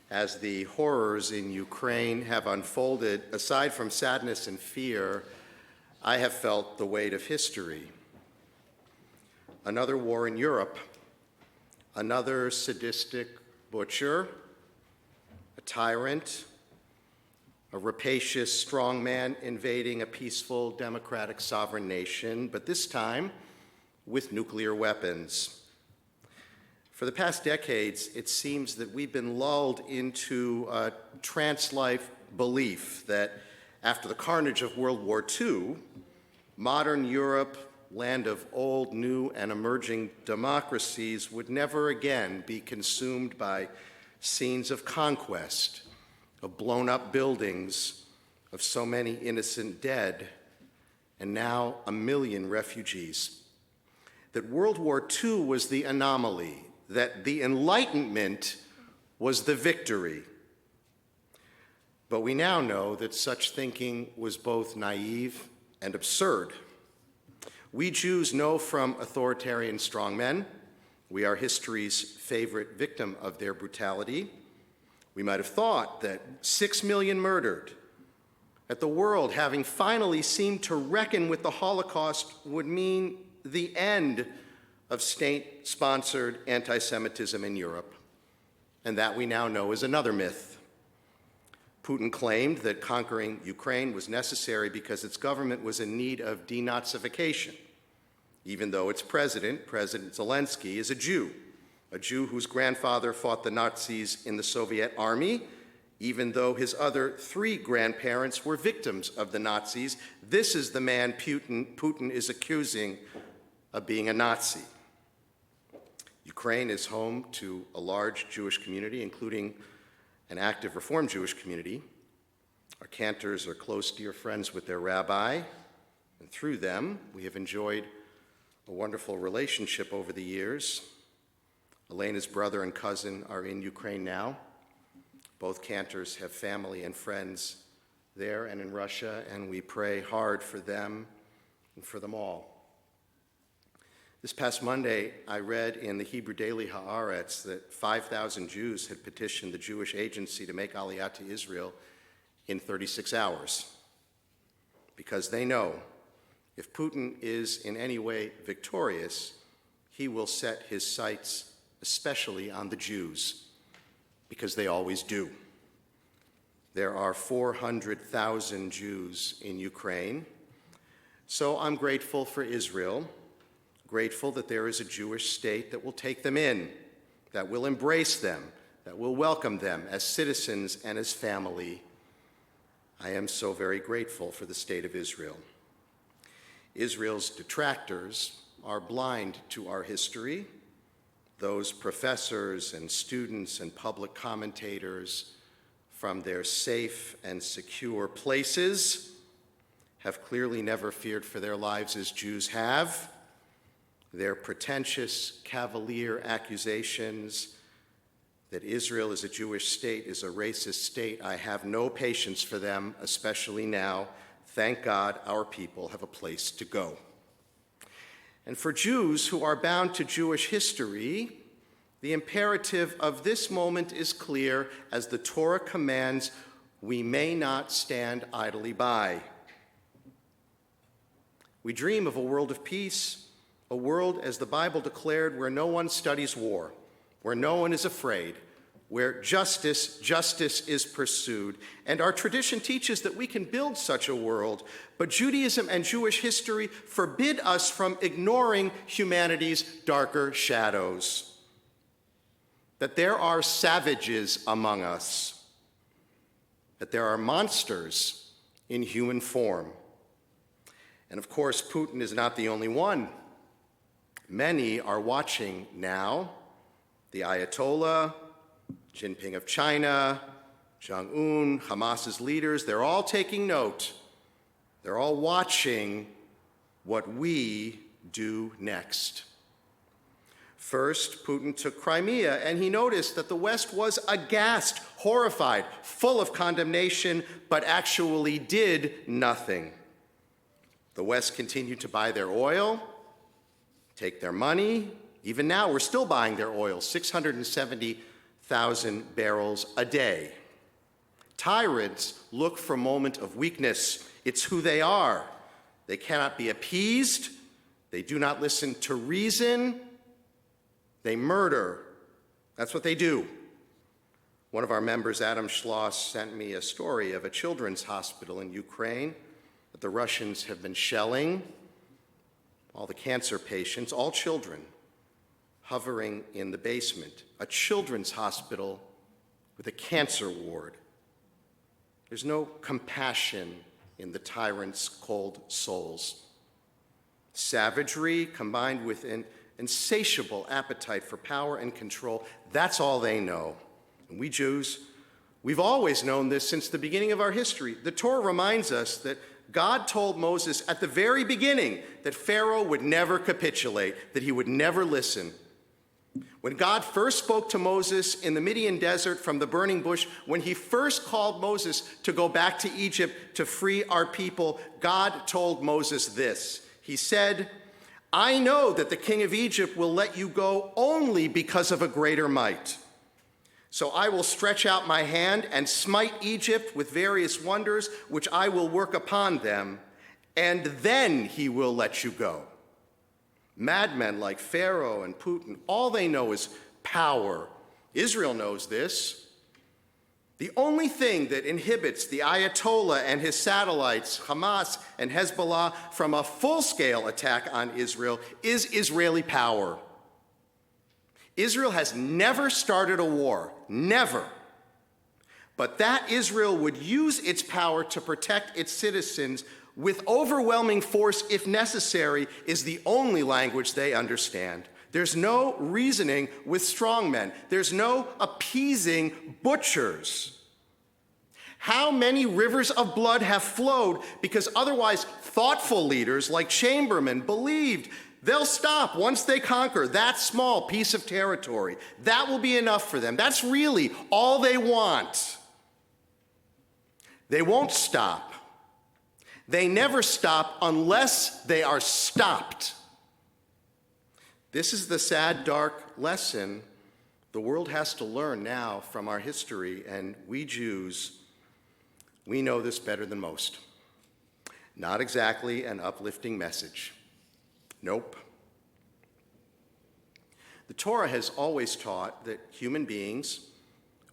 As the horrors in Ukraine have unfolded, aside from sadness and fear, I have felt the weight of history. Another war in Europe, another sadistic butcher, a tyrant, a rapacious strongman invading a peaceful, democratic, sovereign nation, but this time with nuclear weapons. For the past decades, it seems that we've been lulled into a trance-like belief that after the carnage of World War II, modern Europe, land of old, new, and emerging democracies, would never again be consumed by scenes of conquest, of blown-up buildings, of so many innocent dead, and now 1 million refugees. That World War II was the anomaly, that the Enlightenment was the victory. But we now know that such thinking was both naive and absurd. We Jews know from authoritarian strongmen. We are history's favorite victim of their brutality. We might have thought that 6 million murdered, that the world having finally seemed to reckon with the Holocaust would mean the end of state-sponsored anti-Semitism in Europe. And that we now know is another myth. Putin claimed that conquering Ukraine was necessary because its government was in need of denazification, even though its president, President Zelensky, is a Jew whose grandfather fought the Nazis in the Soviet army, even though his other 3 grandparents were victims of the Nazis. This is the man Putin is accusing of being a Nazi. Ukraine is home to a large Jewish community, including an active Reform Jewish community. Our cantors are close dear friends with their rabbi, and through them, we have enjoyed a wonderful relationship over the years. Elena's brother and cousin are in Ukraine now. Both cantors have family and friends there and in Russia, and we pray hard for them and for them all. This past Monday, I read in the Hebrew Daily Haaretz that 5,000 Jews had petitioned the Jewish Agency to make Aliyah to Israel in 36 hours, because they know if Putin is in any way victorious, he will set his sights especially on the Jews, because they always do. There are 400,000 Jews in Ukraine, so I'm grateful for Israel, grateful that there is a Jewish state that will take them in, that will embrace them, that will welcome them as citizens and as family. I am so very grateful for the state of Israel. Israel's detractors are blind to our history. Those professors and students and public commentators from their safe and secure places have clearly never feared for their lives as Jews have. Their pretentious, cavalier accusations that Israel is a Jewish state is a racist state, I have no patience for them, especially now. Thank God our people have a place to go. And for Jews who are bound to Jewish history, the imperative of this moment is clear. As the Torah commands, we may not stand idly by. We dream of a world of peace, a world, as the Bible declared, where no one studies war, where no one is afraid, where justice is pursued. And our tradition teaches that we can build such a world, but Judaism and Jewish history forbid us from ignoring humanity's darker shadows. That there are savages among us, that there are monsters in human form. And of course, Putin is not the only one. Many are watching now. The Ayatollah, Jinping of China, Jong-un, Hamas's leaders, they're all taking note. They're all watching what we do next. First, Putin took Crimea, and he noticed that the West was aghast, horrified, full of condemnation, but actually did nothing. The West continued to buy their oil, take their money. Even now, we're still buying their oil, 100,000 barrels a day. Tyrants look for a moment of weakness. It's who they are. They cannot be appeased. They do not listen to reason. They murder. That's what they do. One of our members, Adam Schloss, sent me a story of a children's hospital in Ukraine that the Russians have been shelling. All the cancer patients, all children, hovering in the basement. A children's hospital with a cancer ward. There's no compassion in the tyrants' cold souls. Savagery combined with an insatiable appetite for power and control, that's all they know. And we Jews, we've always known this since the beginning of our history. The Torah reminds us that God told Moses at the very beginning that Pharaoh would never capitulate, that he would never listen. When God first spoke to Moses in the Midian desert from the burning bush, when he first called Moses to go back to Egypt to free our people, God told Moses this. He said, "I know that the king of Egypt will let you go only because of a greater might. So I will stretch out my hand and smite Egypt with various wonders, which I will work upon them, and then he will let you go." Madmen like Pharaoh and Putin, all they know is power. Israel knows this. The only thing that inhibits the Ayatollah and his satellites, Hamas and Hezbollah, from a full-scale attack on Israel is Israeli power. Israel has never started a war, never. But that Israel would use its power to protect its citizens with overwhelming force if necessary is the only language they understand. There's no reasoning with strongmen. There's no appeasing butchers. How many rivers of blood have flowed because otherwise thoughtful leaders like Chamberlain believed they'll stop once they conquer that small piece of territory. That will be enough for them. That's really all they want. They won't stop. They never stop unless they are stopped. This is the sad, dark lesson the world has to learn now from our history, and we Jews, we know this better than most. Not exactly an uplifting message. Nope. The Torah has always taught that human beings,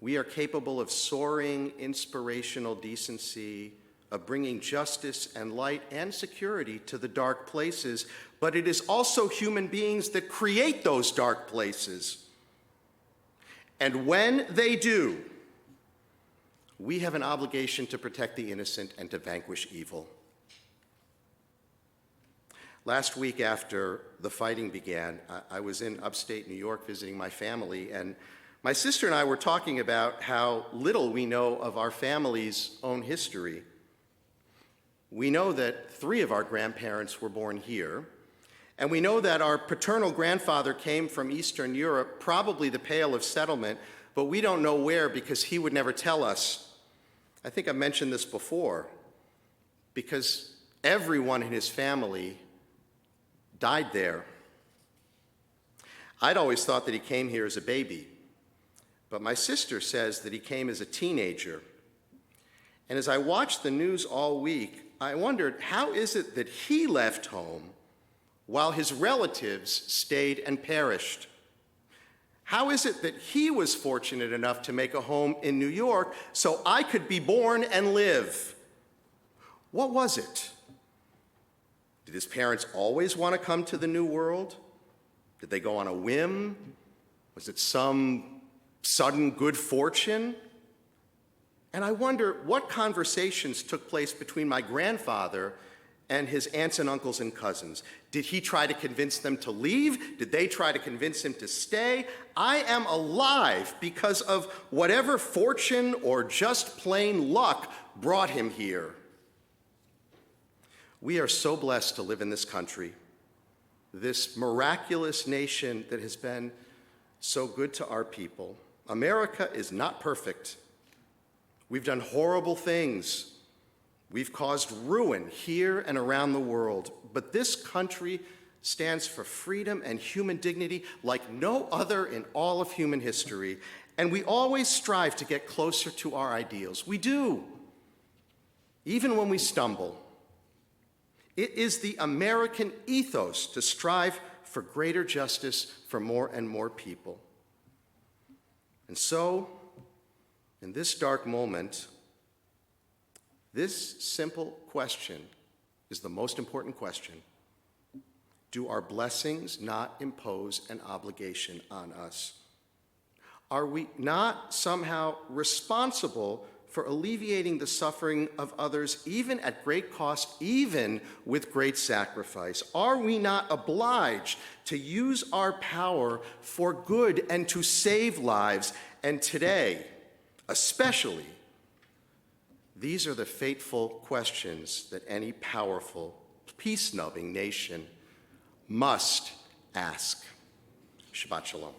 we are capable of soaring inspirational decency, of bringing justice and light and security to the dark places, but it is also human beings that create those dark places. And when they do, we have an obligation to protect the innocent and to vanquish evil. Last week after the fighting began, I was in upstate New York visiting my family, and my sister and I were talking about how little we know of our family's own history. We know that 3 of our grandparents were born here, and we know that our paternal grandfather came from Eastern Europe, probably the Pale of Settlement, but we don't know where because he would never tell us. I think I mentioned this before, because everyone in his family died there. I'd always thought that he came here as a baby, but my sister says that he came as a teenager. And as I watched the news all week, I wondered, how is it that he left home while his relatives stayed and perished? How is it that he was fortunate enough to make a home in New York so I could be born and live? What was it? Did his parents always want to come to the New World? Did they go on a whim? Was it some sudden good fortune? And I wonder what conversations took place between my grandfather and his aunts and uncles and cousins. Did he try to convince them to leave? Did they try to convince him to stay? I am alive because of whatever fortune or just plain luck brought him here. We are so blessed to live in this country, this miraculous nation that has been so good to our people. America is not perfect. We've done horrible things. We've caused ruin here and around the world. But this country stands for freedom and human dignity like no other in all of human history. And we always strive to get closer to our ideals. We do, even when we stumble. It is the American ethos to strive for greater justice for more and more people. And so, in this dark moment, this simple question is the most important question. Do our blessings not impose an obligation on us? Are we not somehow responsible for alleviating the suffering of others, even at great cost, even with great sacrifice? Are we not obliged to use our power for good and to save lives? And today, especially, these are the fateful questions that any powerful, peace-loving nation must ask. Shabbat Shalom.